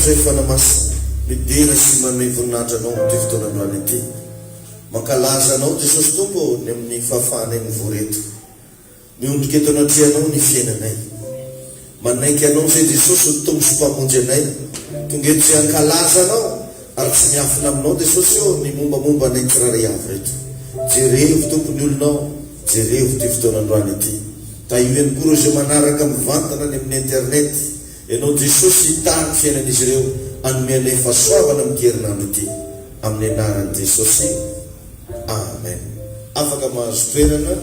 zay fanamasina midera sy manome voninahitra anao ty fotoanandroany ity. Mankalaza anao Jesosy Tompo ny amin'ny fahafahanay ny voreto. Miondrika eto anatrianao ny fiainanay. Manaiky anao zay Jesosy ho tombo sy mpamonjy anay. Tonga eto tsy hankalaza anao ary tsy miafina aminao Jesosy eo ny mombamomba anay tsiraray avy reto. Jerevo tompony olonao, jerevo ty fotoanandroany ity. Taioany koa zay manaraka mivantana ny amin'ny internet. Ianao Jesosy hitany fiainan'izy ireo anome anay fahasoavana amin'ny herinandro ity. Amin'ny anaran'i Jesosy. Amen. Afaka mahazo toerana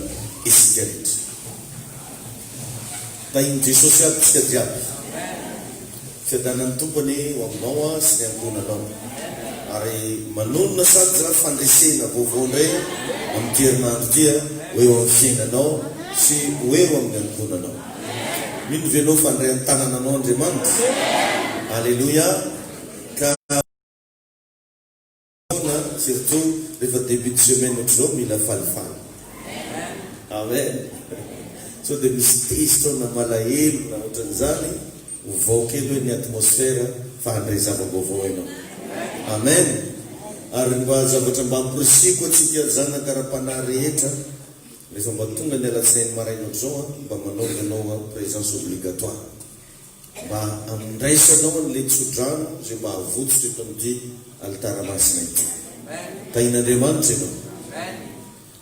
isika rehetra. Tain'i Jesosy aby isika jiaby. Fiadanan'ny tompony ho aminao sy ny ankonanao. Ary manonona sady za fandresena vaovao indray amin'ny herinandro ity ho eo amin'ny fiainanao sy ho eo amin'ny ankonanao. Mino venao fandray amin'ny tanananao Andriamanitra. Alléluia. Ka surtout rehefa début de semaine ohatr'izao mila falifaly. Amen. So dia misy tezitra na malahelo na ohatran'izany ho kely hoe ny atmosfera fandray zava-baovao ianao. Amen. Ary mba zavatra mba ampirisiko atsika zanakara-panahy rehetra rehefa mba tonga ny alatsinainy maraina zao mba manaovy anao présence obligatoire. Mba amindraisanao an'le tsodrano zay mba havototra eto amin'ity alitara masina ity. Tain'Andriamanitra ianao.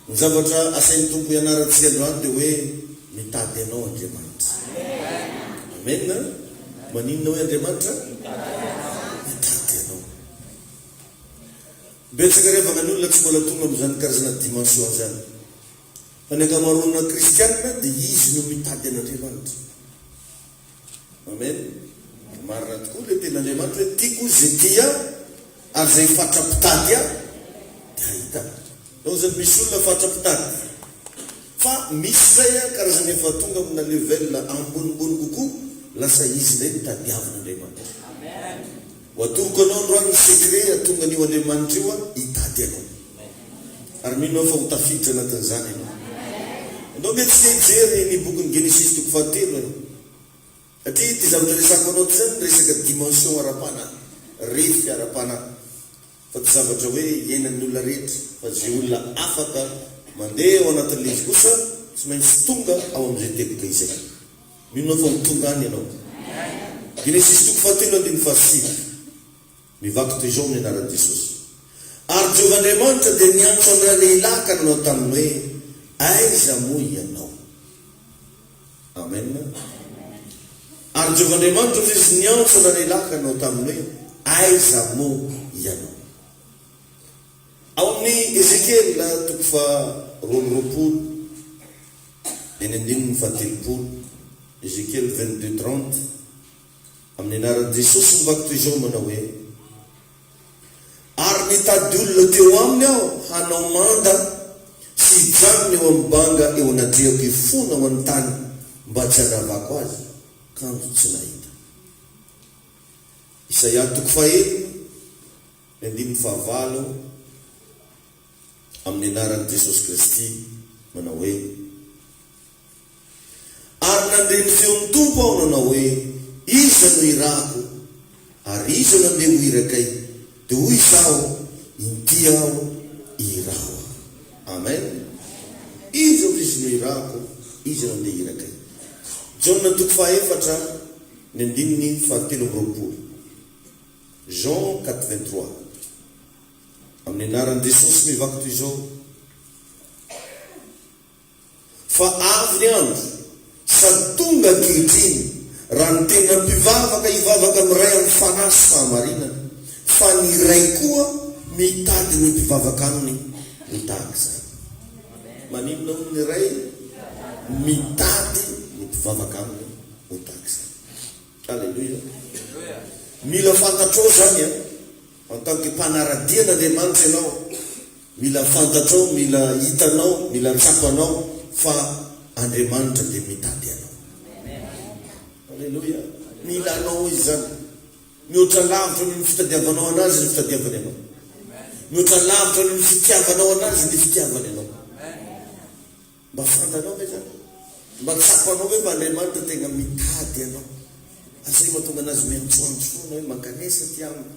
Ny zavatra asain'ny tompo ianarantsika androany dia hoe mitady anao Andriamanitra. Amen. Maninona hoe Andriamanitra? Mitady anao. Betsaka revaka ny olona tsy mbola tonga amin'izany karazana dimension zany. Fa ny ankamaroana kristianina dia izy no mitady an'Andriamanitra. Amen. Marina tokoa le ten'Andriamanitra hoe tiako zay tia ary zay fatrapitady dia ahita. Ao zany misy olona fatrapitady. Fa misy zay karazana efa tonga amina level ambonimbony kokoa lasa izy ndray mitadiavan'Andriamanitra. Amen. Ho atoroko anao androany ny secret atonga an'io Andriamanitra io hitady anao. Ary mino fa ho tafiditra anatin'izany ianao. Anao mety tsy hijery ny bokin'ny Genesis 3. Satria ty zavatra resako anao ty zany resaka dimension ara-panahy, refy ara-panahy. Fa ty zavatra hoe iainan'ny olona rehetra, fa zay olona afaka mandeha ao anatin'ilay izy kosa tsy maintsy tonga ao amin'izay teboka izay. Mino fa ho tonga any ianao. Genesis 3:7 mivaky toy izao amin'ny anaran'i Jesosy. Ary Jehovahandriamanitra dia niantso an'ilay lehilahy ka nanao taminy hoe aiza moa ianao. Amen. Ary Jehovahandriamanitra izy niantso an'ilay lehilahy ka nanao taminy hoe aiza moa ianao. Ao amin'ny Ezekiel 2:30 Ezekiel 22:30 amin'ny anaran'i Jesosy mivaky toy izao manao hoe ary nitady olona teo aminy aho hanao manda sy hijanona eo amin'ny banga eo anadriako ifona ho an'ny tany mba tsy hanavako azy kanjo tsy nahita. Isaia 4:9 amin'ny anaran'i Jesosy Kristy manao hoe ary nandreny feon'ny tompo aho nanao hoe iza no irako ary iza no andeha ho irakay dia hoy izaho inty aho irao. Amen. Iza izy no irako, iza no andeha irakay. John 4:13 Jean 4:23 amin'ny anaran'i Jesosy mivaky toy izao fa avy ny andro sady tonga ankehitriny raha ny tena mpivavaka hivavaka amiray amin'ny fanahy sy fahamarinana fa ny iray koa mitady ny mpivavaka aminy mitahaka izany. Maninona ho ny iray mitady ny mpivavaka aminy mitahaka izany. Alleluia. Mila fantatrao zany en tant que mpanaradian'Andriamanitra ianao, mila fantatrao, mila hitanao, mila tsapanao fa Andriamanitra dia mitady anao. Alleluia. Mila anao izy zany. Mihoatra lavitra ny fitadiavanao anazy ny fitadiavany anao. Mihoatra lavitra ny fitiavanao anazy ny fitiavany anao. Mba fantanao ve zany? Mba tsapanao ve fa Andriamanitra tegna mitady anao. Azay mahatonga anazy miantsoantso foana hoe mankanesa ty amiko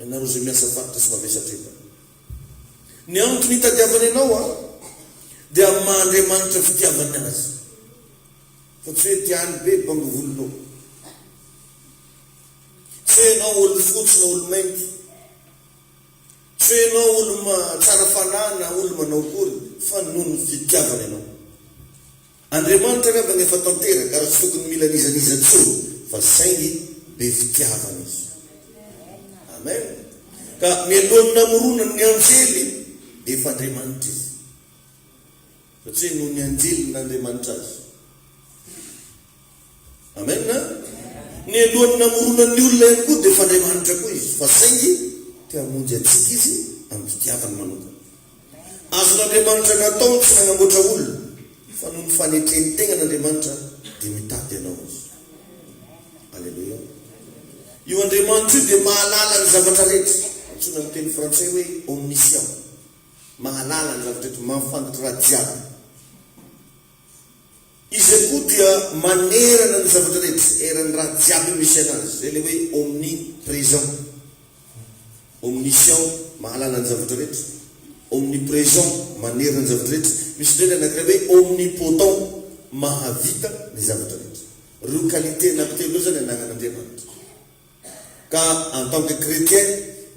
ianareo zay miasa faritra sy mamesatrena. Ny antony hitadiavany ianao a dia mahandriamanitra fitiavany azy. Fa tsy hoe tiany be bango volonao. Tsy hoe ianao olo fotsy na olo mainty. Tsy hoe ianao olo tsara fanahy na olo manao akory, fa noho ny fitiavany ianao. Andriamanitra rehefa efa tanteraka ary tsy tokony mila nizaniza tsoro fa saingy be fitiavana izy. Amen. Ka mialohan'ny namorona ny anjely dia efa Andriamanitra izy. Satria noho ny anjely n'Andriamanitra azy. Amen na? Ny alohan'ny namorona ny olona ihany koa dia efa Andriamanitra koa izy. Fa saingy tia hamonjy antsika izy amin'ny fitiavany manokana. Azon'Andriamanitra natao tsy nanamboatra olona. Fa noho ny fanetreny tegna n'Andriamanitra dia mitady ianao izy. Alleluia. Io Andriamanitra io dia mahalala ny zavatra rehetra. Antsoina amin'ny teny frantsay hoe omniscient. Mahalala ny zavatra rehetra, mahafantatra raha jiaby. Izy koa dia manerana ny zavatra rehetra, eran'ny raha jiaby misy anazy. Zay le hoe omniprésent. Omniscient mahalala ny zavatra rehetra. Omniprésent manerana ny zavatra rehetra. Misy ndreny anankiray hoe omnipotent mahavita ny zavatra rehetra. Roa qualité anankitelo zany ananan'Andriamanitra. Ka en tant que chrétien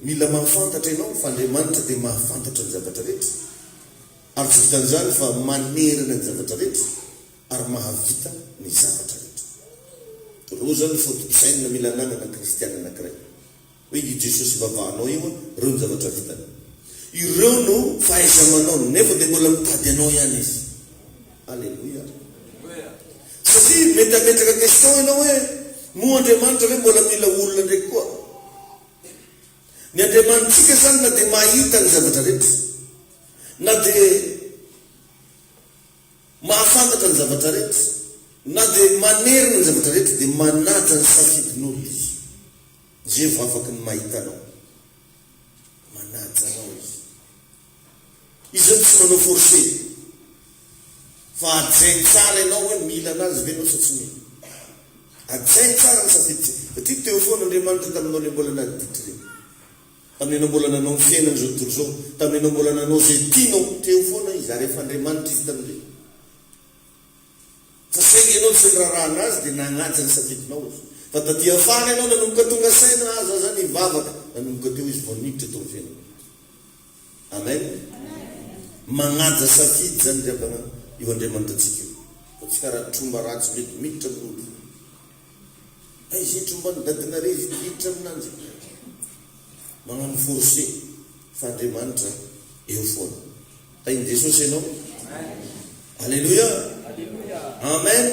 mila mahafantatra ianao fa Andriamanitra dia mahafantatra ny zavatra rehetra. Ary tsy vitan'izany fa manerana ny zavatra rehetra ary mahavita ny zavatra rehetra. Roa zany fotosainina mila ananana kristiana anankiray. Hoe i Jesosy vavahanao io reo ny zavatra vitany. Ireo no fahaiza-manao nefa dia mbola mitady anao ihany izy. Alleluia. Satria mety ametraka question ianao hoe moa Andriamanitra hoe mbola mila olona ndraiky koa. Ny Andriamanitsika zany na dia mahita ny zavatra rehetra, na dia mahafantatra ny zavatra rehetra, na dia manerina ny zavatra rehetra, dia manaja ny safidin'olona izy. Zay vao afaka ny mahita anao. Manaja anao izy. Izy tsy manao forcé. Fa ajainy tsara ianao hoe mila anazy ve anao sa tsy mila. Ajainy tsara ny safiditsy. Satria teo foana Andriamanitra taminao le mbola nadity reny. Tamin'ny anao mbola nanao ny fiainana zao tontolo zao, tamin'ny anao mbola nanao zay tianao, teo foana izy ary efa Andriamanitra izy tamin'ireny. Fa saingy ianao tsy niraraha anazy dia nagnaja ny safidinao izy. Fa taty afara ianao nanomboka tonga saina aza zany hivavaka, nanomboka teo izy vao niditra tao fiainana. Amen. Magnaja safidy zany driabana io Andriamanitra antsika io. Fa tsy karaha tromba ratsy mety miditra amin'olo. Izy tromba ny dadinare izy miditra aminanjy. Magnano forcé fa Andriamanitra eo foana. Tainy Jesosy ianao. Alleluia. Amen.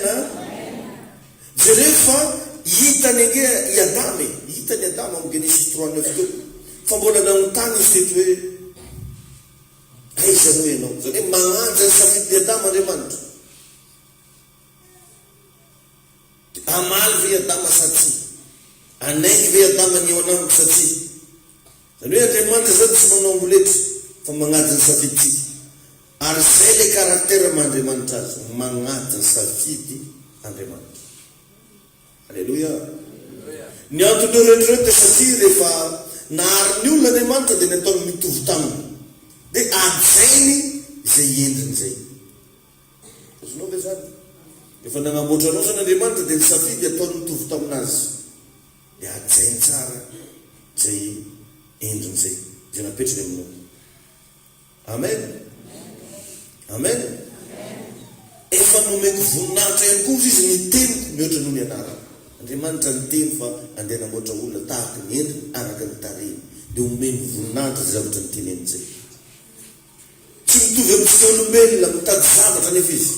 Zay rehefa hitany ange i Adama, hitany Adama amin'ny Genesis 3:9 teo. Fa mbola nanontany izy teto hoe aiza moa ianao? Zany hoe magnanja ny safidy Adama Andriamanitra. Amaly ve Adama sa tsy? Anaingy ve Adama ny eo anamiko sa tsy? Zany hoe Andriamanitra zany tsy manao amboletra fa magnanja ny safiditsika. Ary zay le karaktera ma-Andriamanitra azy, magnanja ny safidy Andriamanitra. Alleluia. Ny antony rehetrarehetra satria rehefa nahary ny olona Andriamanitra dia nataony mitovy taminy. Dia ajainy izay endriny zay. Azonao ve zany? Efa nanamboatra anao zany Andriamanitra dia ny safidy ataony mitovy taminazy. Dia ajainy tsara izay endriny zay, izay napetrany aminao. Amen. Amen. Efa nomeko voninahitra ihany koa izy ny teniko mihoatra noho ny anarana. Andriamanitra ny teny fa andeha namboatra olona tahaka ny endriny araka ny tarehiny. Dia omeny voninahitra zavatra ny teneny zay. Tsy mitovy amintsika olombelona mitady zavatra nefa izy.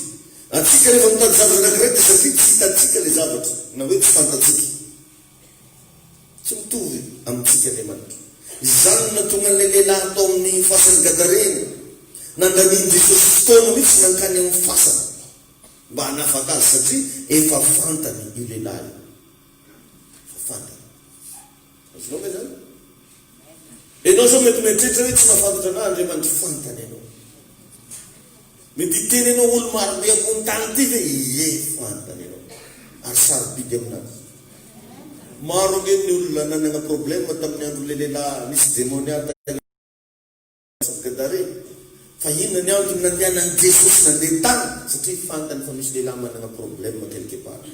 Atsika rehefa mitady zavatra anankiray dia satria tsy hitatsika le zavatra na hoe tsy fantatsika. Tsy mitovy amintsika Andriamanitra. Izany na tonga ny lehilahy tao amin'ny fasany Gadarena, nandaniany Jesosy fotoana mihitsy nankany amin'ny fasana mba hanafaka azy satria efa fantany io lehilahy. Efa fantany. Azonao ve zany? Ianao zao mety mieritreritra hoe tsy mahafantatra anahy Andriamanitra, fantany ianao. Mety hiteny ianao olo maro be ambony tany ty ve? Ie, fantany ianao. Ary sarobidy aminazy. Maro nge ny olona nanana problema tamin'ny andro lehilahy nisy démoniaque gadare. Fa inona ny andro nandehanan'i Jesosy nandeha tany satria fantany fa misy lehilahy manana problema quelque part.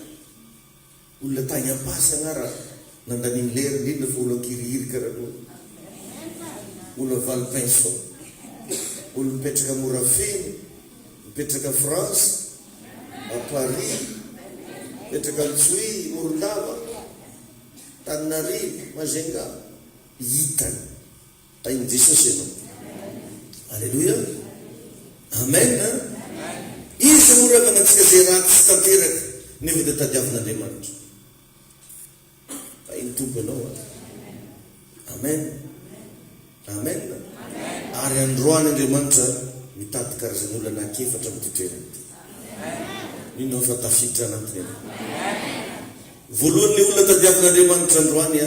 Olona tany ampasy agnara nandaniny lera indrindra fa olona kirihiry karaha olona valpinson, olona mipetraka Morafiny, mipetraka France, à Paris, mipetraka Antsohy, Morondava, Tananarivo, Majunga, hitany tain'i Jesosy ianao. Alléluia. Amen. Izy moravana antsika zay raha tsy tanteraka nefa dia tadiavin'Andriamanitra. Iny tompo ianao. Amen. Amen. Ary androany Andriamanitra mitady karazan'olona anankefatra amin'ny toerana ity. Nino fa tafiditra anatiny eny. Voalohany ny olona tadiavin'Andriamanitra androany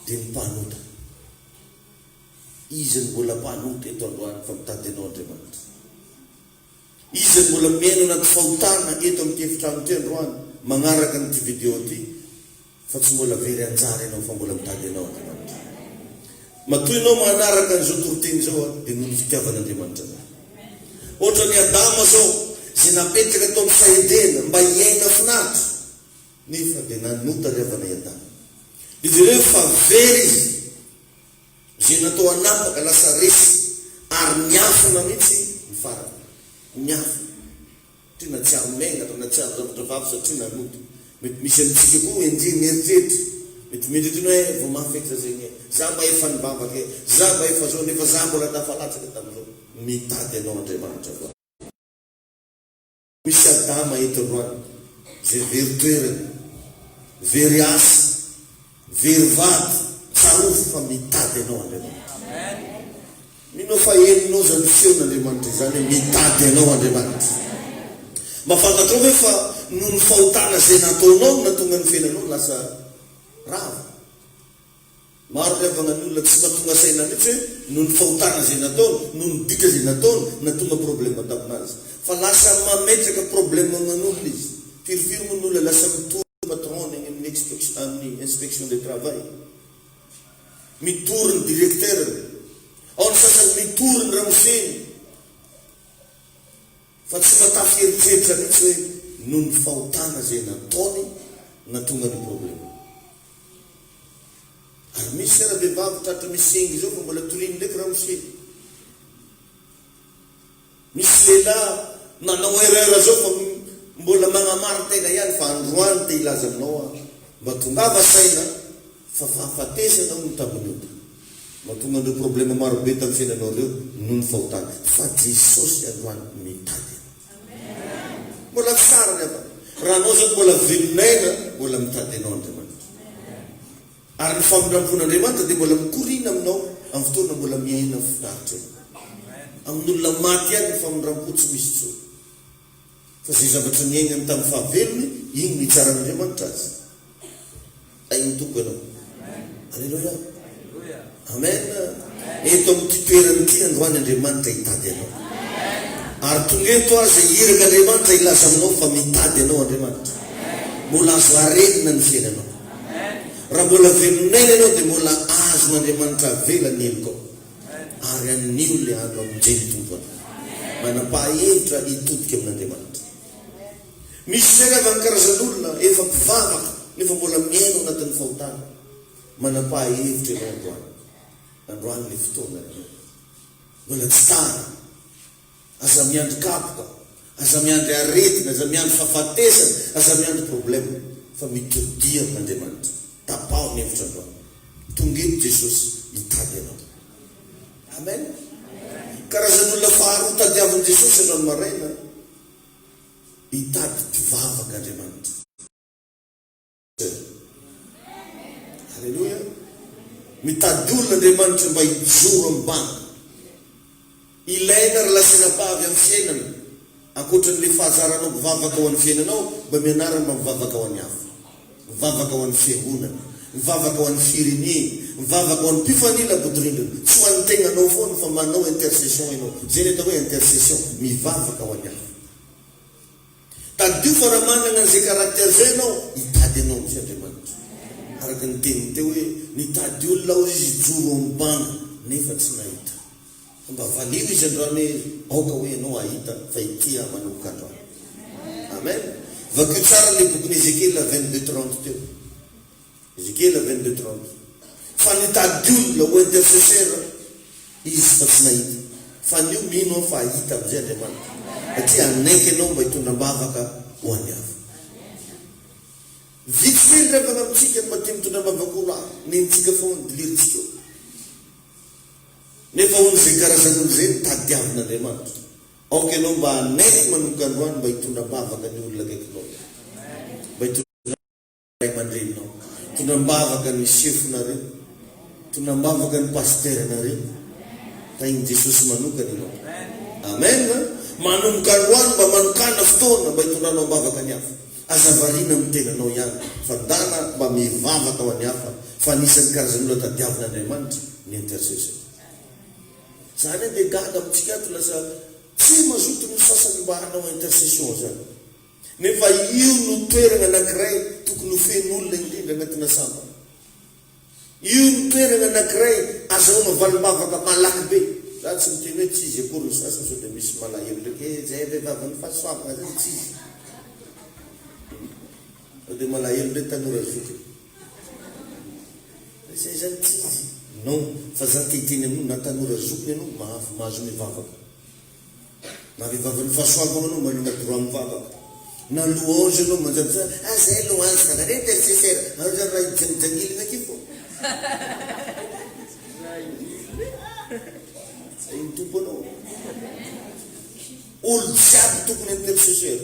dia ny mpanota. Izy ny mbola mpanota eto androany fa mitady anao Andriamanitra. Izy ny mbola miaino anaty fahotana eto amin'ny efitrano ity androany magnaraka n'ity vidéo ity fa tsy mbola very anjara ianao fa mbola mitady anao Andriamanitra. Matoy ianao manaraka an'izao toriteny zao dia noho ny fitiavan'Andriamanitra. Ohatra ny Adama zao zay napetraka tao amin'ny sahedena mba hiaina finaritra nefa dia nanota riavana i Adama. Izy ireo fa very izy zay natao anapaka lasa resy ary miafina mihitsy ny farany. Miafina. Tena tsy amengatra na tsy zavatra vavy satria nanota. Mety misy amintsika koa enjeny eritreritry. Mety mieritrino hoe vao mafetra zegny za mba efa nibavaka za mba efa zao nefa za mbola tafalatsaka tamin'izao. Mitady anao Andriamanitra koa. Misy Adama eto androany zay very toerana, very asa, very vady, tsarofo fa mitady anao Andriamanitra. Mino fa heninao zany feon'Andriamanitra zany mitady anao Andriamanitra. Mba fantatrao hoe fa noho ny fahotana zay nataonao natonga ny fiainanao lasa rava. Maro riavana ny olona tsy mahatonga saina mihitsy hoe noho ny fahotana zay nataony, noho ny dika zay nataony natonga problema taminazy. Fa lasa mametraka problema man'olona izy. Firofiry moa ny olona lasa mitory patron amin'ny inspection de travail. Mitory ny directeur. Ao ny sasany mitory ny ramoseny. Fa tsy matafy eritreritra mihitsy hoe noho ny fahotana zay nataony natonga ny problema. Ary misy raha vehivavy tratra misengy zao fa mbola toriny ndraiky ramoseny. Misy lehilahy nanao erreur zao fa mbola magnamary tena ihany fa androany te ilaza aminao mba tongava saina fa fahafatesanao ny tamin'io. Mahatonga an'ireo problema maro be tamin'ny fiainanao ireo noho ny fahotana. Fa Jesosy androany mitady. Mbola tsara nefa. Raha anao zao mbola velonaina mbola mitady anao Andriamanitra. Ary ny famindrampon'Andriamanitra dia mbola mikorina aminao amin'ny fotoana mbola miaina finaritra. Amin'olona maty ihany ny famindrampo tsy misy tsony. Fa zay zavatra niainany tamin'ny fahavelony, iny ny tsaran'Andriamanitra azy. Iny tompo ianao. Alleluia. Amen. Eto amin'ity toerana ity androany Andriamanitra hitady anao. Ary tonga eto azy hiraka Andriamanitra ilaza aminao fa mitady anao Andriamanitra. Mbola azo arenina ny fiainanao. Raha mbola velonaina ianao dia mbola azon'Andriamanitra vela ny heliko. Ary anio le andro amin'izay tompony. Manam-pahevitra hitodika amin'Andriamanitra. Misy zay ny karazan'olona efa mpivavaka nefa mbola miaino anatin'ny fahotana. Manam-pahevitra ianao androany. Androany le fotoana mbola tsy tara. Aza miandry kapoka, aza miandry aretina, aza miandry fahafatesana, aza miandry problema. Fa mitodia amin'Andriamanitra. Tapao ny hevitra androany. Tonga eto Jesosy mitady anao. Amen. Karazan'olona faharoa tadiavin'i Jesosy androany maraina hitady mpivavaka Andriamanitra. Alleluia. Mitady olona Andriamanitra mba hijoro amin'ny banka. Ilaina relasenam-pavy amin'ny fiainana. Ankoatran'ilay fahazaranao mivavaka ao amin'ny fiainanao, mba mianarana mba mivavaka ao amin'ny hafa. Mivavaka ao amin'ny fiangonana, mivavaka ao amin'ny firenena, mivavaka ao amin'ny mpifanila bodorindrina. Tsy ho an'ny tegnanao foana fa manao intercession ianao. Zay ny atao hoe intercession, mivavaka ao amin'ny hafa. Tadio fa raha manana an'izay caractère zay ianao, hitady anao amin'izay Andriamanitra. araka ny teniny teo hoe nitady olona ao izy joro ambanga nefa tsy nahita. Mba valio izy androany hoe aoka hoe anao ahita fa ity manomboka androany. Amen. Vakio tsara le boky Ezekiel 22:30 teo. Ezekiel 22:30. Fa nitady olona ho intercesseur izy fa tsy nahita. Fa nio mino fa ahita amizay Andriamanitra. Satria anaiky anao mba hitondram-bavaka ho an'ny hafa. Vitsy revaka amitsika mba tia mitondram-bavaka ho lahy. Nentsika foana diliritsika. Nefa hono zay karazan'olo zay tadiavin'Andriamanitra. Aoka anao mba anaiky manomboka androany mba hitondram-bavaka ny olona akaikinao. Mba hitondram-bavaka ray aman-dreninao. Hitondram-bavaka ny chefonareo. Hitondram-bavaka ny pasternareo. Tain'i Jesosy manokana ianao. Amen. Manomboka androany mba manokana fotoana mba hitondranao bavaka ny hafa. Azavarina amin'ny tenanao ihany. Fa dana mba mivavaka ho an'ny hafa. Fa anisan'ny karazan'olona tadiavin'Andriamanitra ny intercesseur. Zany dia gaga amitsika ato lasa tsy mazoto ny sasany mba hanao intercession zany. Nefa io no toerana anankiray tokony ho fen'olona indrindra anatina samba. Io no toerana anankiray azahoana valim-bavaka malaky be. Zany tsy miteny hoe tsy izy akory ny sasany sao dia misy malahelo ndraiky zay vehivavy ny fahasoavana zany tsy izy. Sao dia malahelo ndray tanora zoky. Zay zany tsy izy. Non, fa za titeny aminao na tanora zoky ianao mahazo mivavaka. Na vehivavy ny fahasoavana anao manana droit mivavaka. Na louange anao manjary zay louange fa nareo intercesseur. Ary zany raha hijanojangilina aky fo. Zay ny tompo anao. Olo jiaby tokony intercesseur.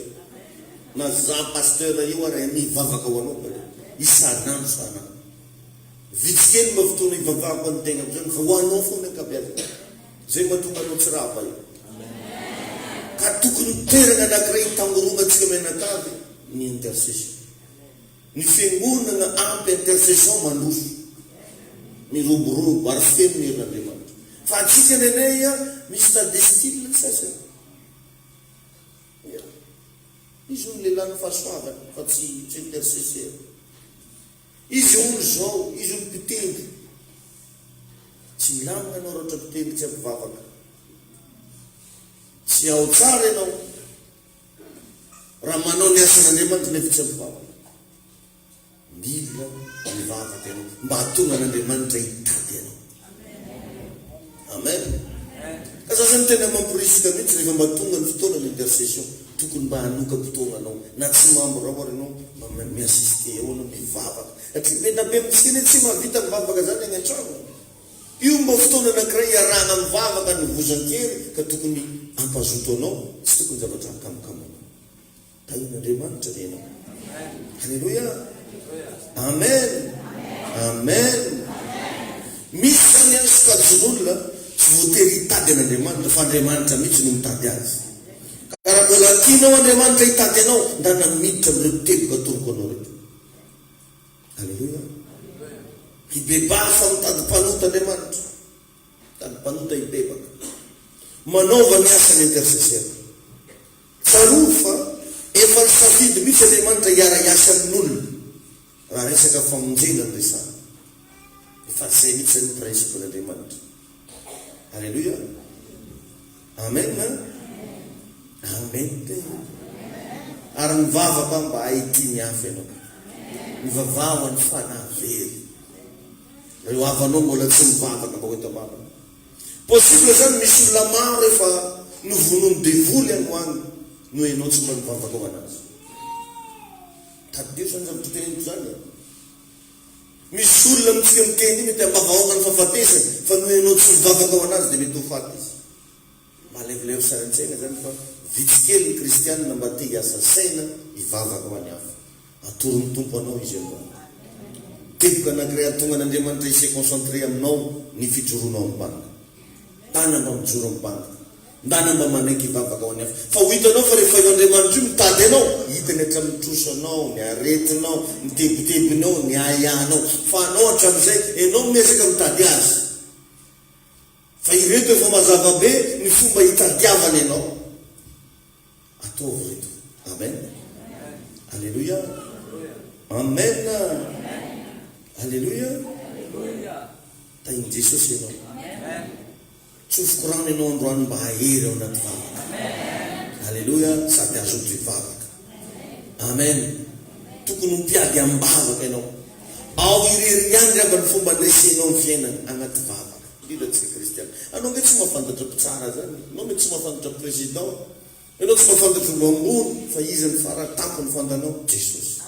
Na za pasteur io ary mivavaka ho anao. Isanandro sanandro. Vitsikely mba fotoana hivavahako any tegna zany fa ho anao foana ankabeazana. Zay mahatonga anao tsy raha io. Ka tokony toerana anankiray tangoromantsika menakavy ny intercession. Ny fiangonana ampy intercession mandroso. Miroborobo ary feno ny herin'Andriamanitra. Fa atsika nenay misy tade style ny sasany. Izy olo lehilahy ny fahasoavana fa tsy intercesseur. Izy olo zao, izy olo mpitendry. Tsy milamina anao raha ohatra mpitendry tsy ampivavaka. Tsy ao tsara ianao. Raha manao ny asan'Andriamanitra nefa tsy ampivavaka. Mila mivavaka ianao. Mba hatonga an'Andriamanitra hitady ianao. Amen. Ka sasany tena mampirisika mihitsy rehefa mba tonga ny fotoana ny intercession. Tokony mba hanoka fotoana anao. Na tsy mambo raha ianao mba miasiste eo anao mivavaka. Satria be na be mitsika tsy mahavita mivavaka zany any an-trano. Io mba fotoana anankiray iarahana mivavaka ny vozan-kery ka tokony ampazoto anao. Tsy tokony zavatra kamokamo anao. Tain'Andriamanitra ny ianao. Halleluia. Amen. Amen. Misy zany any sokajin'olona tsy voatery hitady an'Andriamanitra fa Andriamanitra mihitsy no mitady azy. Ka raha mbola tianao Andriamanitra hitady anao ndana miditra amin'ireo teboka atoroko anao reto. Halleluia. Hibebaa fa mitady mpanota Andriamanitra. Mitady mpanota hibebaka. Manaova ny asany intercesseur. Tsaroa fa efa ny safidy mihitsy Andriamanitra hiara-hiasa amin'olona. Raha resaka famonjena ny resana. Efa zay mihitsy ny principe n'Andriamanitra. Halleluia. Amen. Amen. Ary mivavaka mba haity ny hafa ianao. Mivavaho ny fanahy very. Reo havanao mbola tsy mivavaka mba hoeto mavaka. Possible zany misy olona maro efa novonony devoly any hoany noho ianao tsy mba mivavaka ho anazy. Tadio zany zavatra teneniko zany. Misy olona mitsika miteny mety ambavahoana ny fahafatesany fa noho ianao tsy mivavaka ho anazy dia mety ho faty izy. Malevoleo saran-tsaina zany fa vitsikely ny kristianina mba te hiasa saina hivavaka ho any hafa. Atoro ny tompo anao izy androany. Teboka anankiray atonga an'Andriamanitra isay concentré aminao ny fijoroanao amin'ny banka. Ndana mba mijoro amin'ny banka. Ndana mba manaiky hivavaka ho any hafa. Fa ho hitanao fa rehefa io Andriamanitra io mitady anao, hitany hatramin'ny anao, ny aretinao, ny tebotebonao, ny ayahanao. Fa anao hatramin'izay, ianao miezaka mitady azy. Fa ireto efa mazava be ny fomba hitadiavana ianao. Ataovy reto. Amen. Alléluia. Amen. Haleluia. Tain'i Jesosy ianao. Tsofi korana ianao androany mba hahery ao anaty vavaka. Haleluia. Sady azoto ivavaka. Amen. Tokony mpiady ambavaka ianao. Ao irery ihany ava ny fomba lesenao ny fiainana anaty vavaka. Indrindratsika kristiana. Anao nge tsy mahafantatra mpitsara zany. Anao nge tsy mahafantatra président. Ianao tsy mahafantatra olo ambony. Fa izy ny faratampo ny fantanao Jesosy.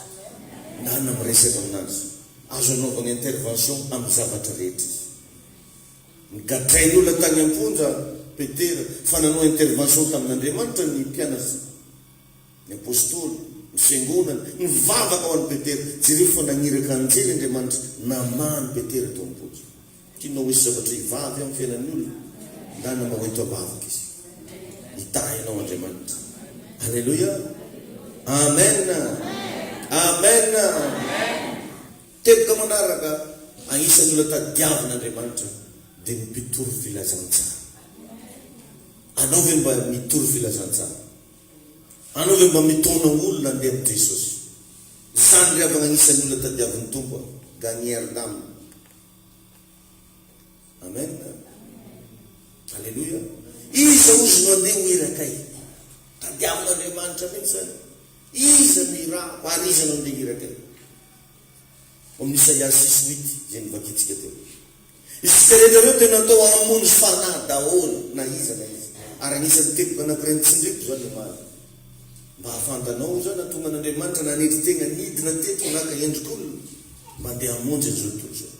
Nana miresaka aminazy. Azo anaovana intervention amin'ny zavatra rehetra. Nigatrain'olona tany amponja Petera fa nanao intervention tamin'Andriamanitra ny mpianatra, ny apôstôly, ny fiangonana, nivavaka ao an'i Petera. Jereo fa naniraka anjely Andriamanitra namany Petera tao amponja. Tianao hisy zavatra hivavy amin'ny fiainan'ny olona, ndana mba hoeto avavaka izy. Hitahinao Andriamanitra. Halleluja. Amen. Amen. Teboka manaraka agnisan'ny olona tadiavin'Andriamanitra dia mipitory filazantsara. Anao ve mba mitory filazantsara? Anao ve mba mitona olona andeha amin'ny Jesosy? Zany riavana agnisan'ny olona tadiavin'ny Tompo, gagner d'âme. Amen. Alléluia. Iza ozy no andeha ho irakay? Tadiavin'Andriamanitra mihitsy zany. Iza no irako ary iza no andeha irakay? Amin'ny Isaia 6:8 zay nivakitsika teo. Isika rehetra reo tena atao hamonjy fanahy daholo na iza. Ary agnisan'ny teboka anankiray nitsindriko zany le maro. Mba hafantanao zany atonga an'Andriamanitra nanetry tegna nidina teto naka endrik'olona mba andeha hamonjy an'izao tontolo zao.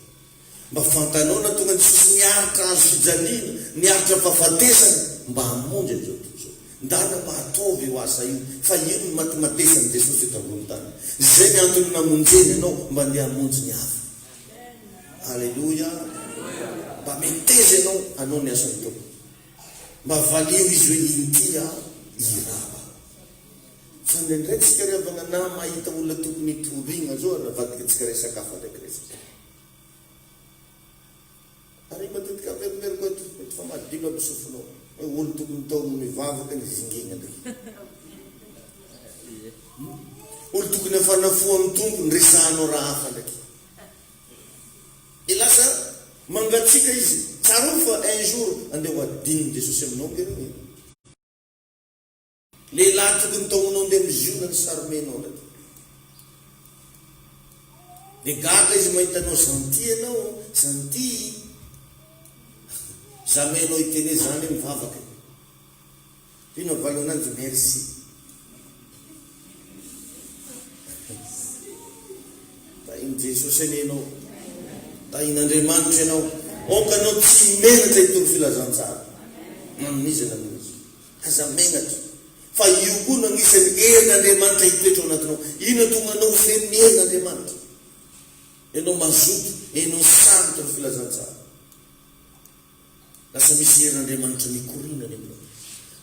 Mba hafantanao na tonga Jesosy niaritra azo fijaliana, niaritra fahafatesana mba hamonjy an'izao tontolo zao. Ndana mba ataovy ho asa io, fa io ny matimatesany Jesosy eto ambony tany. Zay ny antony namonjeny ianao mba andeha hamonjy ny hafa. Halleluja. Mba meteza ianao anao ny asany tompo. Mba valio izy hoe intia iraba. Fa ndraindray tsika riavana na mahita olona tokony hitorigna zao navadika tsika resakafa ndraiky resaka. Ary matetika verimery koa mety fa madilo aby sofonao. Hoe olo tokony tao mivavaka ny zingina ndraiky. Olo tokony afanafo amin'ny tompo ny resahanao raha hafa ndraiky. Ilasa mangatsika izy. Tsara fa un jour andeha ho adininy Jesosy aminao ngeriny. Lehilahy tokony taonao andeha miziona ny saromenao ndraiky. Dia gaga izy mahitanao zanty ianao, zanty. Zamenao itene zany mivavaka. Ino avalo ananjy merci. Tain'i Jesosy anenao. Tain'Andriamanitra ianao. Onkanao tsy menatra hitoro filazantsara. Amin'izy amin'izy. Aza menatra. Fa io koa no agnisan'ny herin'Andriamanitra hitoetra ao anatinao. Ino tonga anao feno ny herin'Andriamanitra. Ianao mazoto, ianao sambotra ny filazantsara. Lasa misy herin'Andriamanitra mikorina aminao.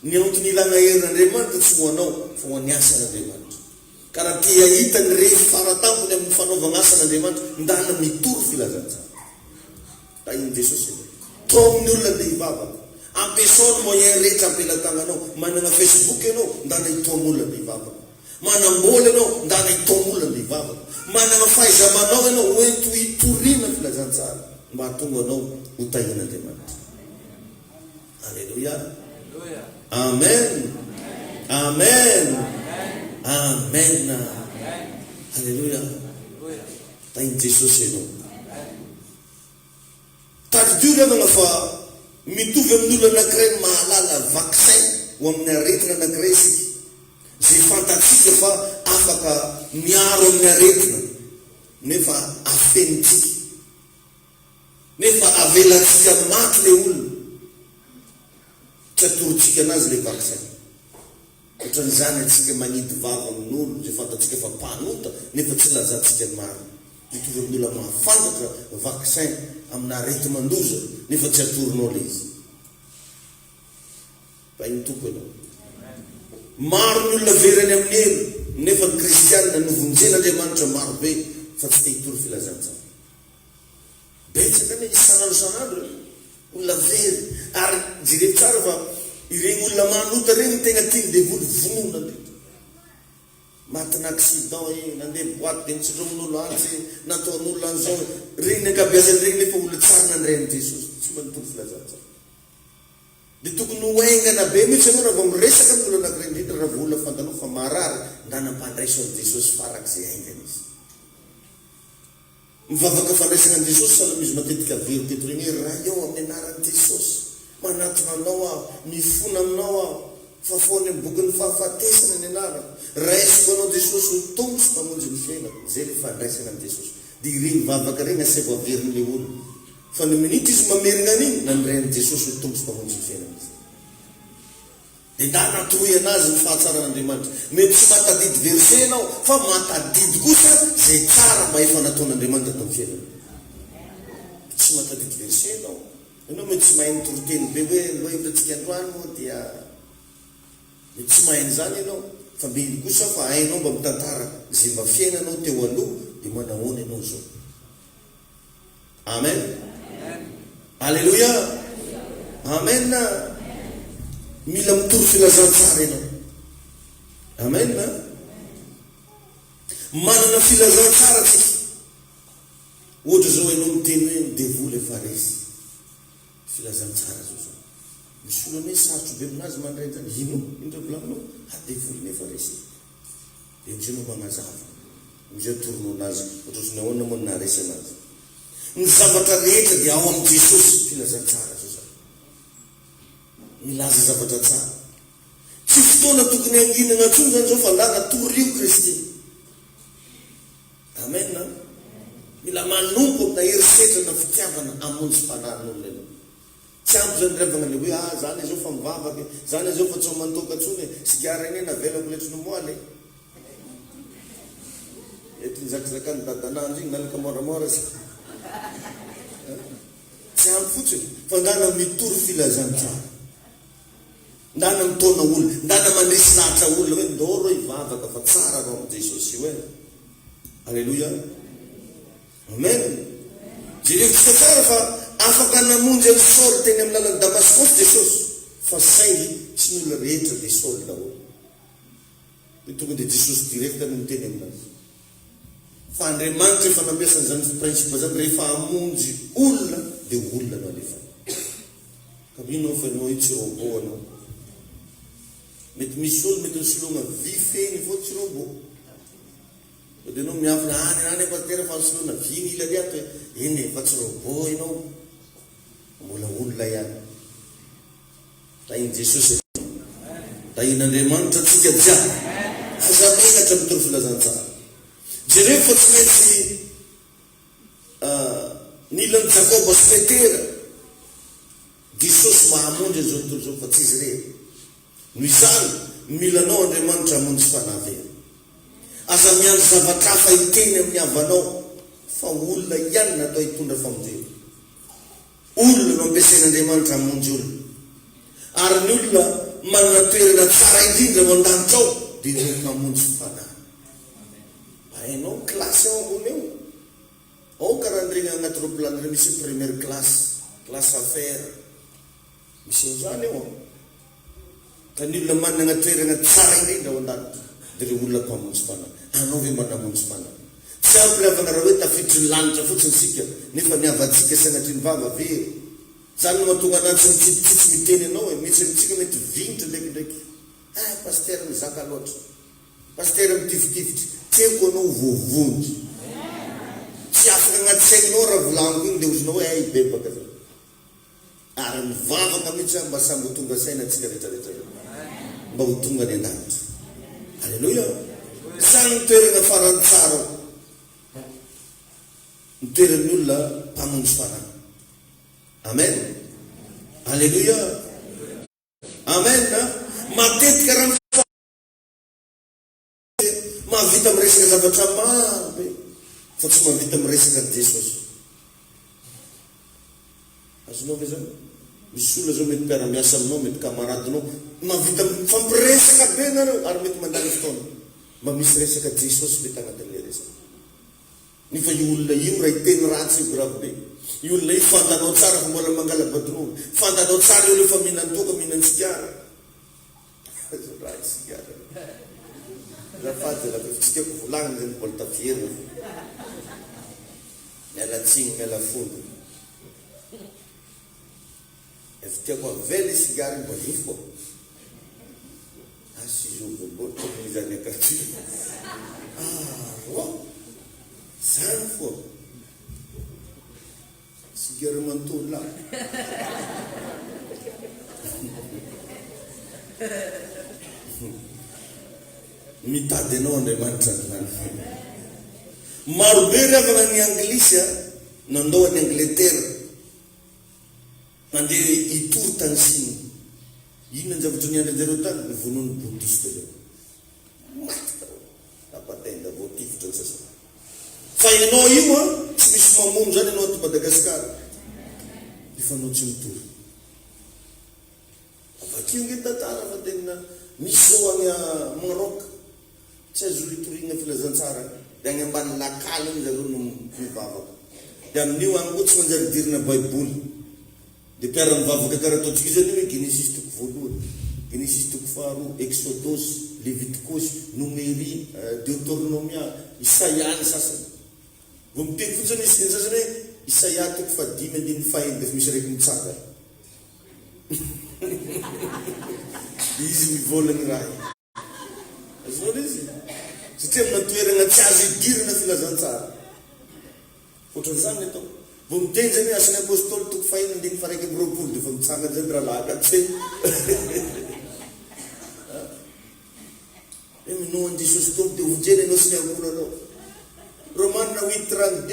Ny antony ilana herin'Andriamanitra tsy ho anao, fa ho any asan'Andriamanitra. Karaha tia hita ny rehefa faratampony amin'ny fanaovana asan'Andriamanitra, ndana mitory filazantsara. Tain'i Jesosy. Tao amin'ny olona andeha hivavaka. Ampiasao ny moyen rehetra ampelatananao. Manana Facebook ianao, ndana hitao amin'ny olona andeha hivavaka. Manambola ianao, ndana hitao amin'ny olona andeha hivavaka. Manana fahaiza-manao ianao, hoento hitoriana filazantsara. Mba hatonga anao ho tahin'Andriamanitra. Alléluia. Amen. Amen. Amen. Alléluia. Tain'i Jesosy ianao. Tadidio ravana fa mitovy amin'olona anankiray mahalala vaccin ho amin'ny aretina anankiray isika. Zay fantatsika fa afaka miaro amin'ny aretina nefa afenitsika. Nefa avelantsika maty le olona. Tsy atoritsika anazy le vaccin. Ohatran'izany atsika magnidy vava amin'olo zay fantatsika fa mpanota nefa tsy lazantsika ny maro. Mitovy amin'olona mahafantatra vaccin amina arety mandoza nefa tsy atorinao le izy. Fa iny tompo ianao. Maro ny olona verany amin'ny elo nefa ny kristianina novonjen'Andriamanitra maro be fa tsy te hitory filazantsara. Betsaka ne isan'andro isan'andro olona very ary jereo tsara fa ireny olona manota reny tegna tiany devoly vonona ndraiky. matina accident nandeha boaty de nitsindromin'olo antsy nataon'olo an'izao regny ankabeazany regny nefa olo tsara nandray an' Jesosy tsy manontolo filazantsara de tokony hoaingana be mihitsy anao raha vao miresaka amin'olo anankiray indrindra raha vola fantanao fa marary ndanam-pandraiso an' Jesosy farak'izay aingana izy mivavaka fandraisana an' Jesosy sahala izy matetika very teto regny raha eo amin'ny anaran'i Jesosy manatona anao aho mifona aminao aho fa foany amin'ny bokin'ny fahafatesana ny anarako raisiko anao Jesosy ho tombotsy mamonjy ny fiainako zay le fandraisana an' Jesosy de ireny mivavaka regny aseva averin'le olo fa ny minitra izy mamerina an'iny nandray an' Jesosy ho tombotsy mamonjy ny fiainako de nda natohy anazy ny fahatsaran'Andriamanitra mety tsy matadidy verse anao fa matadidy kosa zay tsara mba efa nataon'Andriamanitra tao amin'ny fiainana tsy matadidy verse anao ianao mety tsy mahay nitoroteny be hoe lohaivratsika androany moa dia mety tsy mahainy zany ianao fa mily kosa fa hainao mba mitantara zay mba fiainanao teo aloha de manahoana ianao zao amen alleluia amen mila mitoro filazantsara ianao amen manana filazantsara tsika ohatra zao ianao miteny hoe midevoly efa resy filazantsara zao zao misy olo ane sarotro be aminazy mandray zany ino indra volaminao adevoly nefa resy de nitrenao magnazava mizay torono anazy ohatrosiny ahoana moa naresy anazy ny zavatra rehetra de ao amin'ny Jesosy filazantsara zao zao milaza zavatra tsara tsy fotoana tokony anginana antsony zany zao fa nda natorio Kristy amen mila manompo amina herisetrana fitiavana amonjy fanahyn'olona ianao tsy ampy zany revagna le hoe zany zao fa mivavaka zany zao fa tsy mantoka tsony sigara iny navelako letrony moaly ety nizakizakany dadanandro igny nalaka moramora sy tsy ampy fotsiny fa ndana mitory filazantsara ndana mitona olo ndana manesy lahatra olona hoe ndoro ivavaka fa tsara rao am' Jesosy io e alleluia amen jerevitsika tsara fa afaka namonjy ny Saoly teny amin'ny lalan'ny Damascos Jesosy fa saily tsy ny olona rehetra de Saoly daholo de tonga de Jesosy direct no miteny aminazy fa Andriamanitra efa nampiasany zany principe zany rehefa amonjy olona de olona no alefa ka minao fa anao tsy robot anao mety misy olo mety nisoloagna vy feny fô tsy robot de anao miavina any pasteur fa nisoloana vy mila liato eny fa tsy robot ianao mbola olona ihany tahiny Jesosy tahin'Andriamanitra tsika jiaby aza menatra mitoro filazantsara jereo fa tsy maintsy nilan'ny Jakoba sy Petera Jesosy mahamonjy zao tontolo zao fa tsy izy rehetra noho izany milanao Andriamanitra hamonjy fanavena aza miandro zavatra hafa hiteny amin'ny havanao fa olona ihany natao hitondra famonjena olona no ampiasain'Andriamanitra hamonjy olona ary ny olona manana toerana tsara indrindra mandanitra ao de ireo mamonjy fanahy hainao klasy ao ambony eo ao karaha nireny agnaty ropilany re misy première classe affaire misy zany eo ka ny olona manana toerana tsara indrindra ao andanitra de re olona mpamonjy fanahy anao ve manamonjy fanahy tsy ampilavana raha hoe tafiditry ny lanitra fotsiny sika nefa niavatsika sanatry ny vava very zany no mahatonga anazy mitsitsitsy miteny anao e misy mitsika mety vinitra ndraikindraiky pasteur mizaka loatra pasteur mitifitifitry tieko anao vovonjy tsy afaka agnaty sainao raha volaniko igny de ozonao hoe bebaka zay ary mivavaka mihitsy mba samby ho tonga saina atsika rehetrarehetra mba ho tonga ny an-danitra alleluia sany toerana farany tsara ny toeran'ny olona mpamonjy fanahy amen alleluia amen matetika raha mahavita miresaka zavatra maro be fa tsy mahavita miresaka Jesosy azonao ve zany misy olona zao mety mpiara-miasa aminao mety kamaradinao mahavita fampiresaka be nareo ary mety mandany fotoana mba misy resaka Jesosy le tagnatin'le resaka nefa io olona io raha hiteny ratsy io grave be io olona io fantanao tsara fa mbola mangala badrono fantanao tsara io lefa mihinan-toka mihinan-tsigara raha tsigara Azafady tsy tiako volagny zany mbola tafiry. Miala tsiny, miala fody. Efa tiako avela sigary mbola ifo. Asy izy mbola tokony zany akaty. Zany fo. Sigary manontolo la. Mitady anao Andriamanitra androany. Marobe ravana ny Anglisy nandao any Angleterre. Nandeha itory tany Siny. Inona zavatra niandry anjareo tany? Ny vonoan'ny boudiste zao. Maty apatenda voatifitra ny sasany. Fa ianao io tsy misy mamono zany ianao ato Madagasikara. Efa anao tsy mitory. Avakio nge tantara fa tena misy zao any Maroc. Tsy azo itoriana filazantsara. Dia any ambany lakala iny zareo no mivavaka. Dia amin'io any koa tsy manjary dirina Baiboly. Dia mpiara-mivavaka karaha ataontsika zany hoe Genesis toko voalohany, Genesis toko faharoa, Exodus, Leviticus, Numéri, Deutéronomia, Isaia ny sasany. Vao miteny fotsiny izy ny sasany hoe Isaia toko fahadimy andiny faheny dia misy raiky mitsanga. Izy mivolagny raha. Azony izy. Satria amina toerana tsy azo idirina filazantsara. Ohatran'izany ny atao. Vao miteny zany asan'ny apôstôly toko fahiny andiny faraiky amby roapolo dia efa mitsanga zany raha lahaka minao an Jesosy tompo dia vonjena ianao sy ny ankola anao. Romanina 8:32.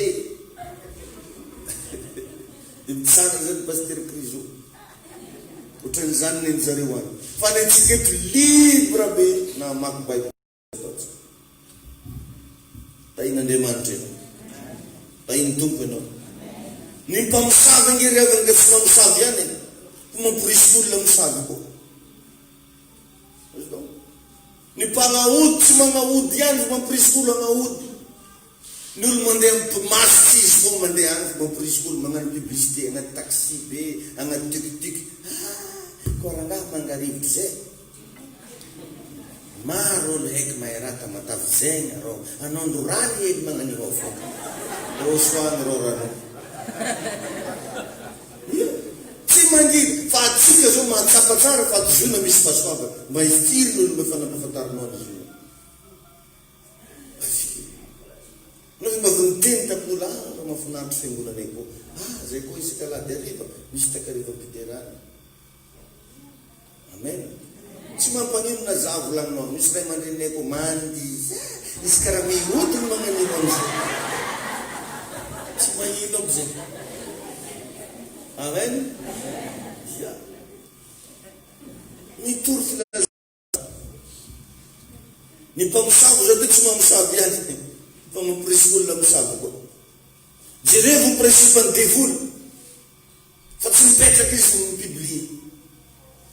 Dia mitsanga zany paster Krizo. Ohatran'izany ny zareo any. Fa ny antsika eto libra be na mamaky Baiboly. Tahin'Andriamanitra ianao. Tahin'ny tompo ianao. Ny mpamosavy angery avy nga tsy mamosavy ihany. Mampirisy olona mosavy koa. Ny mpanaody tsy manaody ihany fa mampirisy olo anaody. Ny olo mandeha masy izy fo mandeha any fa mampirisy olo magnano publicité agnaty taxi be, agnaty tuk-tuk. Korangaha mangarivitra zay. Maro olo haiky mahay raha tamatavy zegny arô. Anao androrany hely magnano avao fo. Rô soany rô rano. Tsy mangiry fa atsika zao mahatsapa tsara fa aty zona misy fahasoava. Mba hifiry olo mba fanampafantarinao ny zona. Nao mba voniteny tapola mba mahafinaritra fiangonanay koa. Zay koa isaka lady ariva misy takariva Piterana. Amen. Tsy mampanino na za volagninao. Misy ray aman-drenay koa mandy. Isy karaha mihodiny magnanino amizay. Tsy manino amizay. Amen. Ya. Mitory filazantsara. Ny mpamosavy zao dia tsy mamosavy ihany. Fa mampirisy olona mosavy koa. Jereo ny principany devoly. Fa tsy mipetraka izy ny Biblia.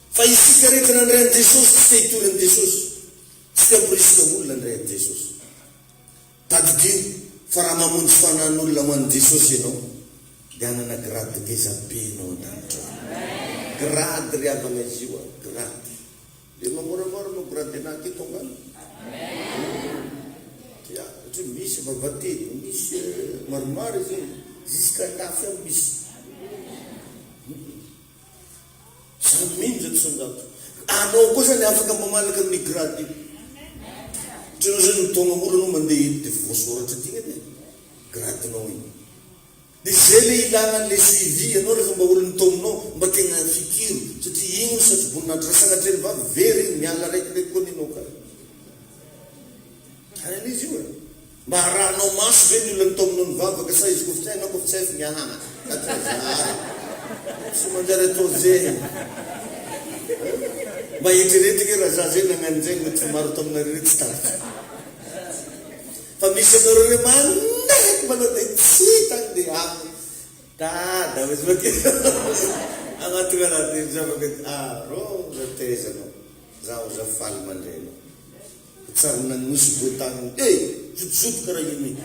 Fa isika rehetra nandray an Jesosy tsy te hitory an Jesosy. Tsy te hampirisika olona andray an Jesosy. Tadidio fa raha mamonjy fanahin'olona ho an Jesosy ianao dia hanana grady ngeza be ianao an-danitra. Grady ry avana izy io grady. Dia mamoramora no grady anaky tongana. Ya, satria misy vavateny, misy maromaro izy jusqu'à tafy ao misy. Samy minja tsy sandato. Anao koa zany afaka mamalaka amin'ny grady. Trenao zany mitogna olo anao mandeha eto dia voasoratra tigna dia gradinao iny. Dia zay le ilana le suivi anao rehefa mba olo nitominao mba tegna fikiro. Satria iny no satroboninahitra rasanatra eny vavy very iny miala raiky ndraiky koa ninao ka. Any izy io mba harahanao maso ve ny olona nitominao ny vavaka sa izy kofitsay anao kofitsay fa miahana. Katrazary. Tsy manjary atao zay. Mba eritreretika raha za zay nagnano zay mety maro taminareo tsy tarika. Fa misy aminareo re manahiky manao dia tsy hitany dia aminy. Tada ozy makeo. Agnaty anaty zavaka rô za tezanao. Zaho za faly mandrena. Tsary nanosy boatany. Zotozoto karaha ino iny.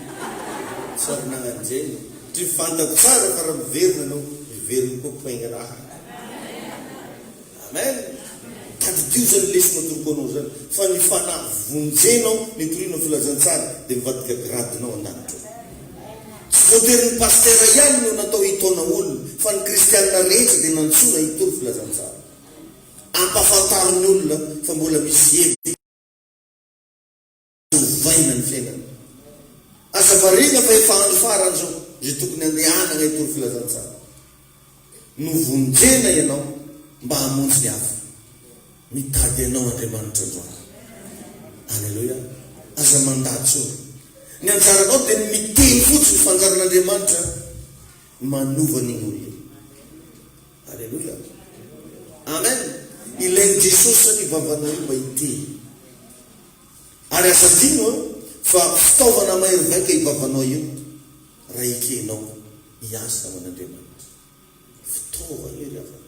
Tsary nagnanjeny. Tsy fantako tsara fa raha miverina anao. Miverina koa poaigna raha. Amen. io zany lesona toroko anao zany fa ny fanahy vonjenao nitorianao filazantsara dia mivadika gradinao an-danitra tsy voatery ny pastera ihany no natao hitaona olona fa ny kristianina rehetra dia nantsoina hitory filazantsara ampahafantariny olona fa mbola misy hevy vaina ny fiainana asa varina fa efa andro farany zao zay tokony andehanana hitory filazantsara no vonjena ianao mba hamonjy ny hafa mitady ianao Andriamanitra androany. Alleluia. Aza mandatsy olo ny anjaranao dia miteny fotsiny fanjaran'Andriamanitra manova an'igny olona. Alleluia. Amen. Ilainy Jesosy sany vavanao io mba hiteny ary asa dino fa fitaovana mahery vaika hivavanao io raha ekenao hiasa aman'Andriamanitra fitaovana ery hafa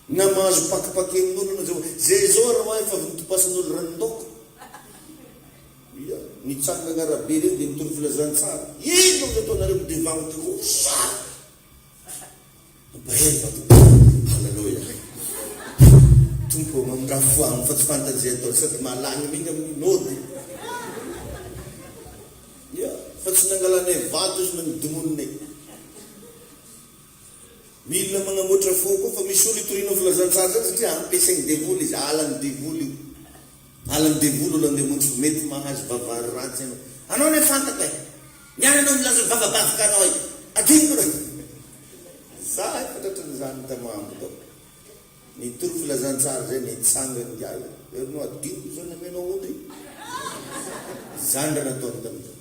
na mahazo pakipaky amin'olona zay zao raha efa nitopasan'olo ranondoko nitsanga agnarabe reny dia nitory filazantsara ino ataonareo midevagno sa Halleluia. Tompo mamirafoagno fa tsy fantazy atao sady malagny minga amin'ny nody fa tsy nangalanay vato izy manidomononay milina magnamoatra fo koa fa misy olo itorianao filazantsara zany satria ampiasainy devoly izy alany devoly io alany devoly olo andemontsy mety mahazo vavary ratsy ianao anao ne fantako e niany anao milaza vavabavaka anao e adingo ra za fatatran'izany tamambo tao nitory filazantsara zay nitsangany giay no adingo zany amenao olo zany raha nataony tamita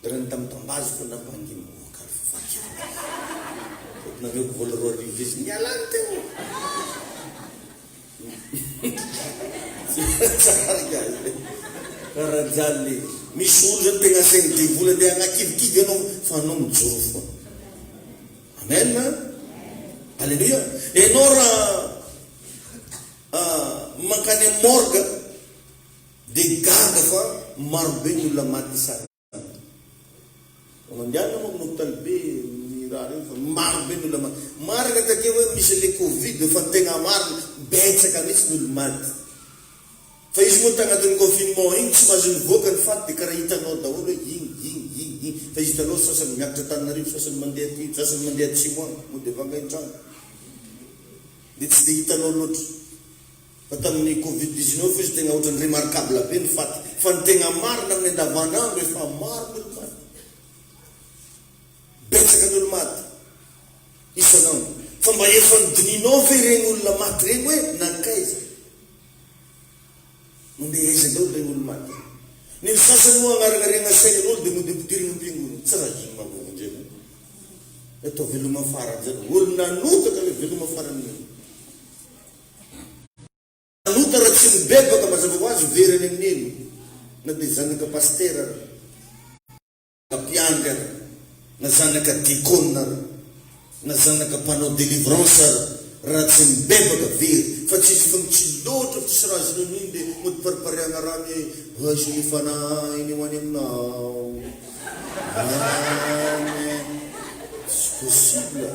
raha ny tamitambazy fo nampanginy moakary fafaky nameoko vola roa arivo izy nialany teo tsara giay karaha jany misy olo zany tegna sainy devoly dia agnakivikivy anao fa anao mijoro fo. Amen. Alleluia. Enao raha mankany morgue dia gaga fa marobe ny olona maty sara mandiana moa amin'hôpitaly be ny raha reny fa marobe ny olona maty marina take hoe misy le covid fa tegna marina betsaka mihitsy ny olo maty fa izy moa tagnatin'ny confinement igny tsy mahazo nivoaka ny faty dia karaha hitanao daholo hoe igny fa izy hitanao sasany miakatra Tananarivo sasany mandeha aty sasany mandeha Tsimoana moa dia vangain-trano dia tsy dia hitanao loatra fa tamin'ny covid-19 izy tegna ohatrany remarquable be ny faty fa ny tegna marina amin'ny andavanandro efa maro ny olo maty betsaka ny olo maty isanao fa mba efa nidininao ve regny olona maty regny hoe nankaiza mandeha aiza leo regny olo maty ny sasany moa agnaragnaregna sainan'olo dia mode mpidirigny am-piangonana tsy raha igny mavovonjena atao veloma farany zany olo nanotaka hoe veloma farany nanota raha tsy mibebaka mazava ho azy verany amin'ino na dia zanaka pastera na mpiandry ary na zanaka dikôna ary na zanaka mpanao délivrance ary raha tsy mibebaka very fa tsy izy fa tsy loatra fa tsisy raha zinon'iny dia mody paripariagna rany hoe azo ny fanahy ny ho any aminao tsy possible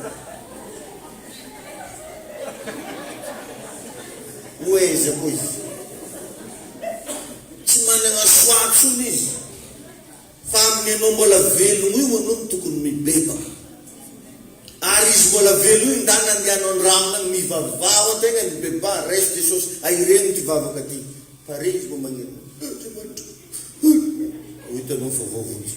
oeza koa izy tsy manana soatsony izy fa amin'ny anao mbola velogno io anao no tokony mibebaka ary izy mbola velo io ndana andianao ny ramona mivavao ategna mibeba resy Jesosy aireny ty vavaka ty pare izy mbo magneno hitanao fa vovonjy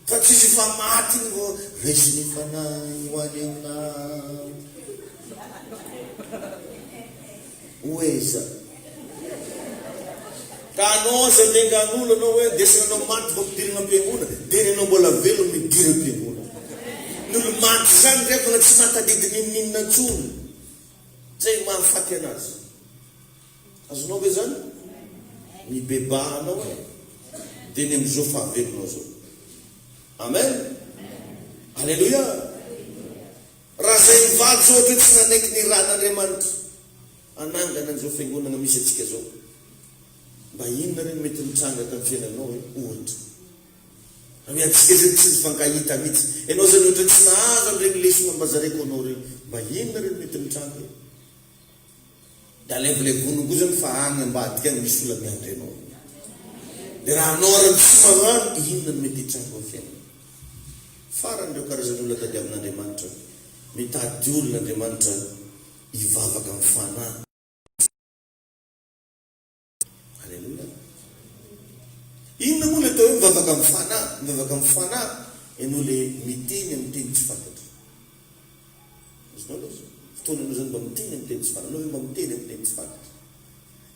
fa tsy izy fa maty ny vo resy ny fanahy ho any aminao oeza ka anao aza mengan'olo anao hoe desananao maty va midirina am-piangona dia ny anao mbola velo midira am-piangona n'olo maty zany rehefa na tsy matadidinininina antsony zay mahafaty anazy azonao ve zany mibebahanao e dia ny am'izao fahavelonao zao. Amen. Alleluia. Raha zay mivady zao ohatra tsy nanaiky ny ran'Andriamanitra anangana an'izao fiangonana misy atsika zao mba inona reny mety mitsanga tamin'ny fiainanao hoe ohatra amiatsika zany tsy nifankahita mihitsy ianao zany ohatra tsy nahazo am'iregny lesona mbazaraiko anao reny mba inona reny mety mitsanga Da levole vonogozany fa agny ambadika any misy olona miandrenao. Dia raha anao ary tsy magnano, inona no mety hitranga fiainana? Faran'ireo karazan'olona tady amin'Andriamanitra mitady olon'Andriamanitra hivavaka amin'ny fanahy. Halleluja. Inona moa le atao hoe mivavaka amin'ny fanahy? Mivavaka amin'ny fanahy ianao le miteny amin'ny teny tsy fantatra. Azonao loatra. Fotoana anao zany mba miteny amin'ny teny tsy fantatra. Anao mba miteny amin'ny teny tsy fantatra.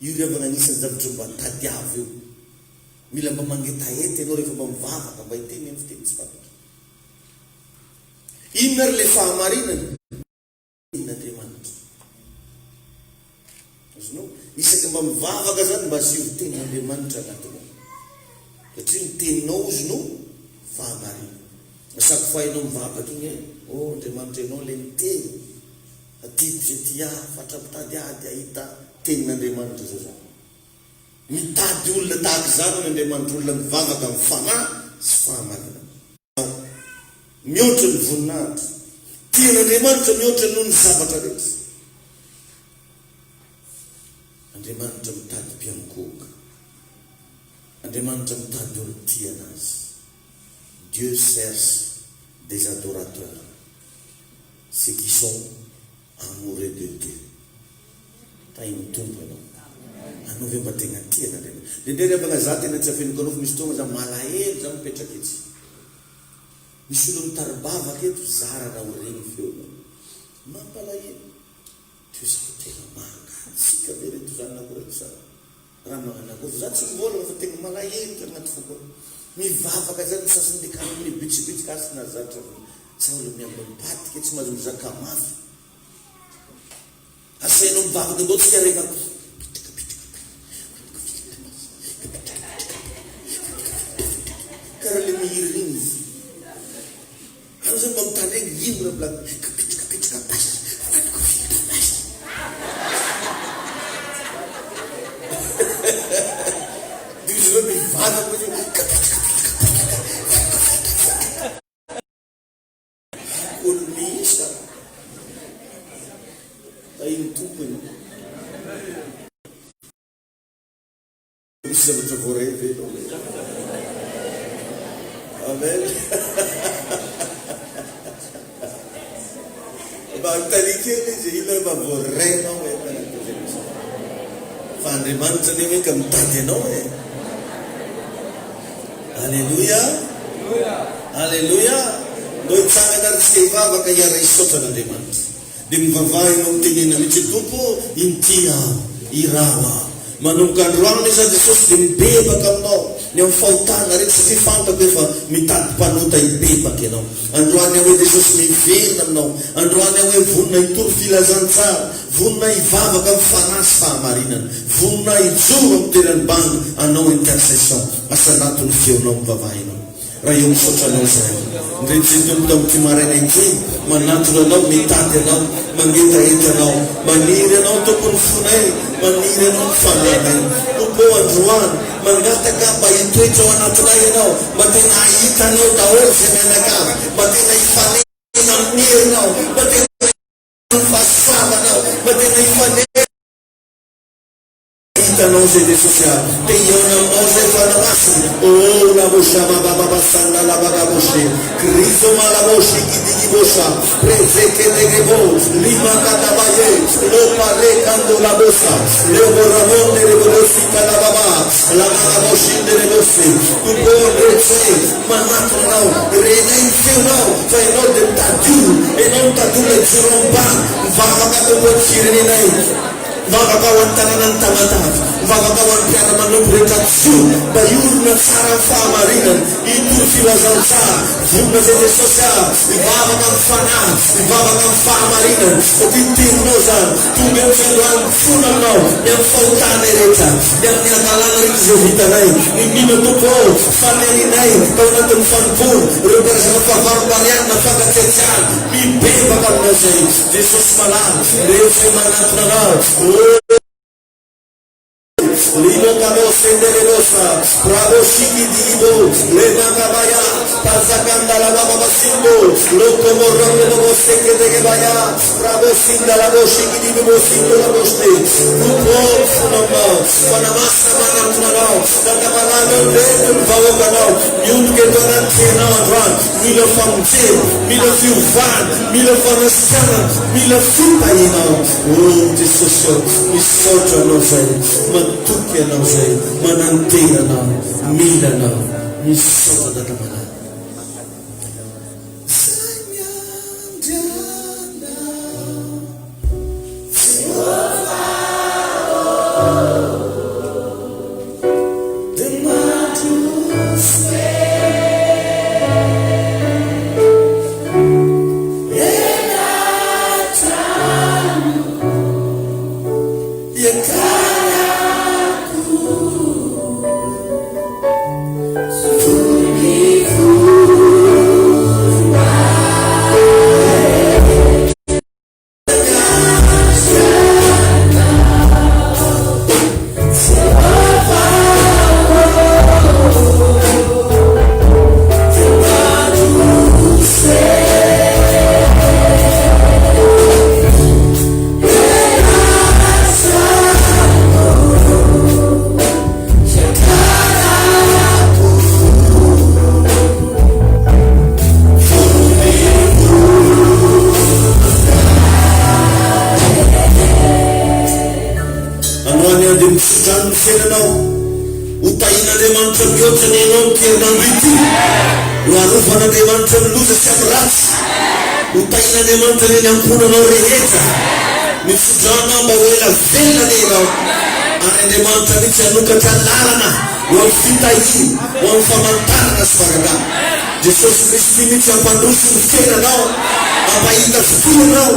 Io rehefa anisany zavatra mba tadiavo io. Mila mba mangetahety ianao rehefa mba mivavaka mba hiteny amin'ny teny tsy fantatra. Inona ary le fahamarinana? N'Andriamanitra. Azonao? Isaky mba mivavaka zany mba asio teny n'Andriamanitra anatinao. Satria ny teninao izy no fahamarinana. Masaky fahainao mivavaka iny oh Andriamanitra ianao le miteny. Atiko zay ty fatrapitady ady ahita tenin'Andriamanitra zao zany. Mitady olona tahaka izany n'Andriamanitra, olona mivavaka amin'ny fanahy sy fahamarinana. Mihoatra ny voninahitra. Tian'Andriamanitra mihoatra noho ny zavatra rehetra. Andriamanitra mitady mpiangoka. Andriamanitra mitady olo tia anazy. Dieu cherche des adorateurs, ceux qui sont amoureux de Dieu. Tainy tompo ianao. Anao ve mba tegna tia n'Andriamanitra? Dia ndray rehefa za tena tsy afeniko anao fa misy fotoana za malahelo za mipetraka etsy. Misy olo mitaribavaka eto zarana ho regny feona. Mampalahelo. Teo za tena mangatsika ve reto zany na koreto zany. Raha magnana akory za tsy mivolagna fa tegna malahelo ka agnaty foko. Mivavaka zany sasany dia ka amin'ny bitsibitsika asy na zatra sa olo miambampatika tsy mahazo mizaka mafy. Asainao mivavaka ndao tsy areka karaha le mihiriny izy. Ano zany mba mitany regny ino raha blanc kapitrikapitrika basy faniko filtra basy. Dia izy reo mivavaka izy kapitrikapitrika olo miisa tainy tompony. Misy zavatra voarevy enao. Amen. Mba talikely izy ilo mba voarenao hoe fa Andriamanitra ne hoe ka mitady anao e. Alleluia. Alleluia. Ndao hitsangana ary tsy hivavaka hiara hisaotra an'Andriamanitra. Dia mivavahinao mitenena mihitsy tompo inty aho, iraho aho. Manomboka androany izy Jesosy dia mibebaka aminao ny amin'ny fahotana rehetra satria fantako efa mitady mpanota hibebaka ianao. Androany aho hoe Jesosy miverina aminao. Androany aho hoe vonona hitory filazantsara, vonona hivavaka amin'ny fanahy sy fahamarinana, vonona hijoro amin'ny toerany banga anao intercession. Asanatony feonao mivavahinao. Raha eo misaotra anao zay ndretsy tompo tamin'ity maraina ity manatona anao, mitady anao, mangetahety anao, maniry anao tompony fonay, maniry anao ny fananay. Tompo androany mangataka mba hitoetra ao anatinay ianao, mba tena hahita anao daholo zay mianakavy, mba tena hifanena amin'ny herinao, mba tena hifahasavanao, mba tena hifanena hitanao zay Jesosy aho. Dia iona aminao zay fanamasiny. Oh labosha babababasanda labagaboshe krizo malaboshe kidigibosha prezeketegebo limakatabaye lopare kando labosa leoboramone rebodosi kalababa lamagaboshinde rebosi tupondretse manatonao renenfeunao fa ianao dia mitadiolo ianao mitadiolo jiromba mivavaka tompotsirenenay mivavaka ao amin'ny tanànany tamatavy, mivavaka ao amin'ny mpiara-manompo rehetra tsoa mba hiorina tsara amin'ny fahamarinana, hitory filazantsara, vonona zay Jesosy aho, mivavaka amin'ny fanahy, mivavaka amin'ny fahamarinana. Satria teninao zany tonga amin'ny androany fona aminao ny amin'ny fahotana rehetra, ny amin'ny adalàna rehetra izay vitanay. Mimina tompo faneninay tao anatin'ny fanompony ireo karazana fahavarimbariana fankatsiatsiana mibebaka aminao zay Jesosy malamy rehefa manatona anao. Lino kamo sendere rosa, bravo shiki dibo, le makabaya, Pazakanda la baba basindo. Loko morrongo bobo seke dege baya. Rabo sinda la boshi gidi bobo sindo la boste. Rupo funama. Panamasa mana tunanao. Kata malano ledu vawo kanao. Yun ke tonan tena adran. Milo famte. Milo fiufan. Milo fanastana. Milo futa inao. Oh, Jesus. Misoto no sei. Matuke no sei. Manantira no. Mila no. Misoto da tamana. Utaina de mantra yote neno kirna viti. Warufana de mantra luze samrat. Utaina de mantra nyampuna no reheta. Misujana bawela vela neno. Ane de mantra nichanuka talarana. Walfita hii. Walfamantana swarga. Jesus Christi nichapandusi mfena nao. Abaita fukuru nao.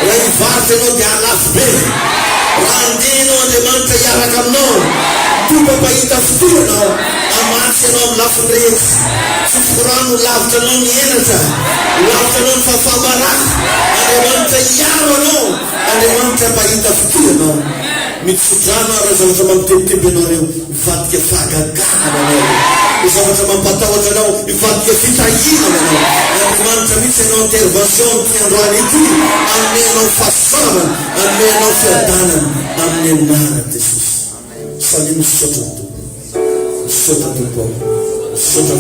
Raivate no de alafbe. Randino de mantra yarakam nao. Tupa paita futuro nao. Amase nao lafundres. Sufuranu lafta nao nienata. Lafta nao fafabarak. Ademanta yaro nao. Ademanta paita futuro nao. Mitsujana razam tete benoreu. Vatke faga gana nao. Usama patawa nao. Vatke fita yina nao. Ademanta mitse nao intervention tianroaniti. Amne nao fasaman. Amne nao ferdanan. Amne nara Jesus. Salim soto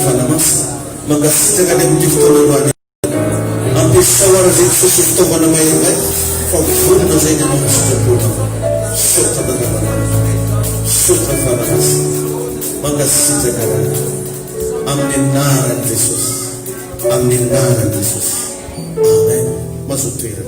fanamasa magasita kada mjifto na wani ampisa wara zitso sifto wana mayenga fafuna zaina na soto fanamasa magasita kada amninara Jesus amen masutira